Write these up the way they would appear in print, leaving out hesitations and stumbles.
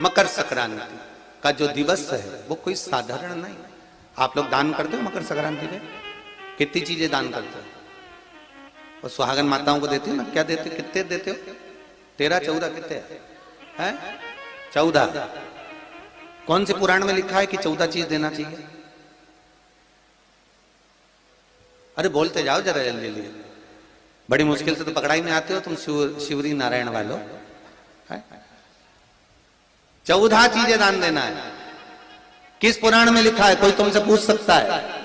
मकर संक्रांति का जो दिवस है वो कोई साधारण नहीं। आप लोग दान करते हो मकर संक्रांति में? कितनी चीजें दान करते हो? और सुहागन माताओं को देते हो ना? क्या देते हो? कितने देते हो? 13 14 कितने हैं? 14। कौन से पुराण में लिखा है कि 14 चीज देना चाहिए? अरे बोलते जाओ जरा जल्दी जल्दी, बड़ी मुश्किल से तो पकड़ाई में आते हो तुम शिवरी नारायण वालों। 14 चीजें दान देना है। किस पुराण में लिखा है? कोई तुमसे पूछ सकता है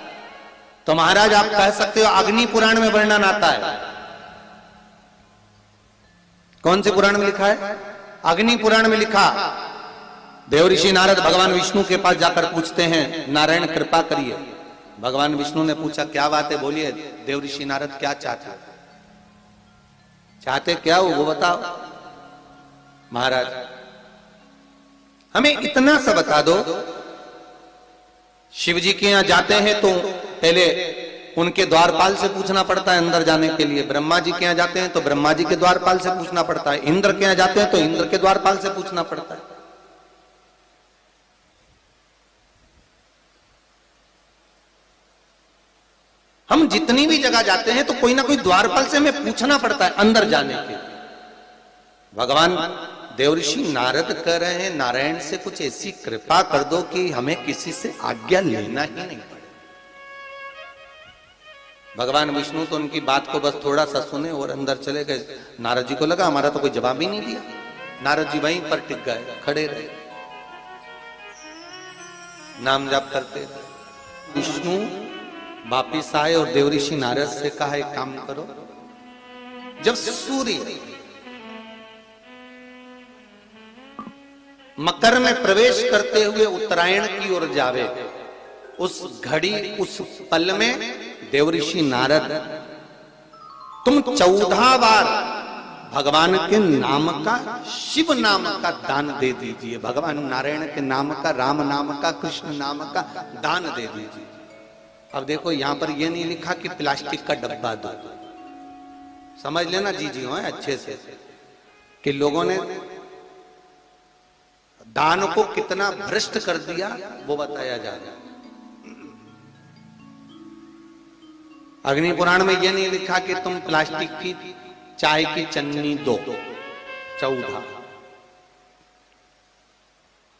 तो महाराज आप कह सकते हो अग्नि पुराण में वर्णन आता है। कौन से पुराण में लिखा है? अग्नि पुराण में लिखा। देवऋषि नारद भगवान विष्णु के पास जाकर पूछते हैं, नारायण कृपा करिए। भगवान विष्णु ने पूछा क्या बात है, बोलिए देवऋषि नारद क्या चाहते क्या हो वो बताओ। महाराज हमें इतना सा बता दो, शिव जी के यहां जाते हैं तो पहले उनके द्वारपाल से पूछना पड़ता है अंदर जाने के लिए। ब्रह्मा जी के यहां जाते हैं तो ब्रह्मा जी के द्वारपाल से पूछना पड़ता है। इंद्र के यहां जाते हैं तो इंद्र के द्वारपाल से पूछना पड़ता है। हम जितनी भी जगह जाते हैं तो कोई ना कोई द्वारपाल से हमें पूछना पड़ता है अंदर जाने के। भगवान देवऋषि नारद कह रहे हैं नारायण से कुछ ऐसी कृपा कर दो कि हमें किसी से आज्ञा लेना ही नहीं पड़े। भगवान विष्णु तो उनकी बात को बस थोड़ा सा सुने और अंदर चले गए। नारद जी को लगा हमारा तो कोई जवाब ही नहीं दिया। नारद जी वहीं पर टिक गए, खड़े रहे, नाम जाप करते। विष्णु वापिस आए और देवऋषि नारद से कहा एक काम करो, जब सूर्य मकर में प्रवेश करते हुए उत्तरायण की ओर जावे, उस घड़ी उस पल में देवऋषि नारद तुम 14 बार भगवान के नाम का, शिव नाम का दान दे दीजिए। भगवान नारायण के नाम का, राम नाम का, कृष्ण नाम का दान दे दीजिए। अब देखो यहां पर यह नहीं लिखा कि प्लास्टिक का डब्बा दो। समझ लेना जी हो अच्छे से कि लोगों ने दान को कितना भ्रष्ट कर दिया वो बताया जा रहा है। अग्नि पुराण में यह नहीं लिखा कि तुम प्लास्टिक की चाय की चन्नी दो 14,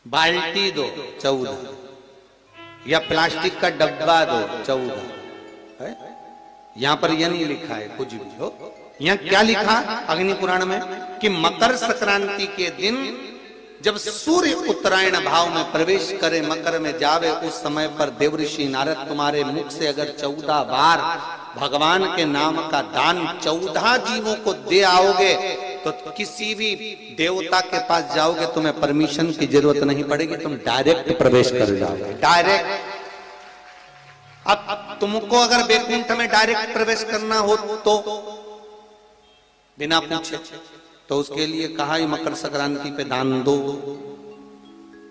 बाल्टी दो 14, या प्लास्टिक का डब्बा दो 14 है। यहां पर यह नहीं लिखा है कुछ भी हो। यहां क्या लिखा अग्नि पुराण में कि मकर संक्रांति के दिन जब सूर्य उत्तरायण भाव में प्रवेश करे, मकर में जावे, उस समय पर देवऋषि नारद तुम्हारे मुख से अगर 14 बार भगवान के नाम का दान 14 जीवों को दे आओगे तो किसी भी देवता के पास जाओगे, तुम्हें परमिशन की जरूरत नहीं पड़ेगी, तुम डायरेक्ट प्रवेश कर जाओगे। डायरेक्ट। अब तुमको अगर वैकुंठ में डायरेक्ट प्रवेश करना हो तो बिना पूछे, तो उसके लिए कहा ही मकर संक्रांति पे दान दो।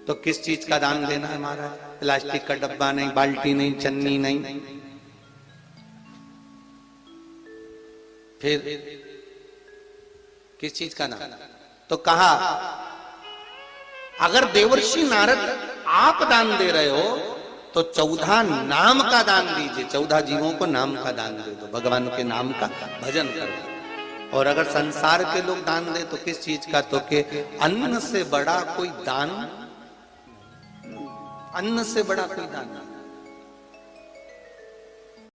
तो किस चीज का दान देना है महाराज? प्लास्टिक का डब्बा नहीं, बाल्टी नहीं, चन्नी नहीं, फिर किस चीज का दान? तो कहा अगर देवर्षि नारद आप दान दे रहे हो तो 14 नाम का दान दीजिए। 14 जीवों को नाम का दान दे दो, भगवान के नाम का भजन करो। और अगर संसार के लोग दान दे तो किस चीज का? तो के अन्न से बड़ा कोई दान, अन्न से बड़ा कोई दान नहीं।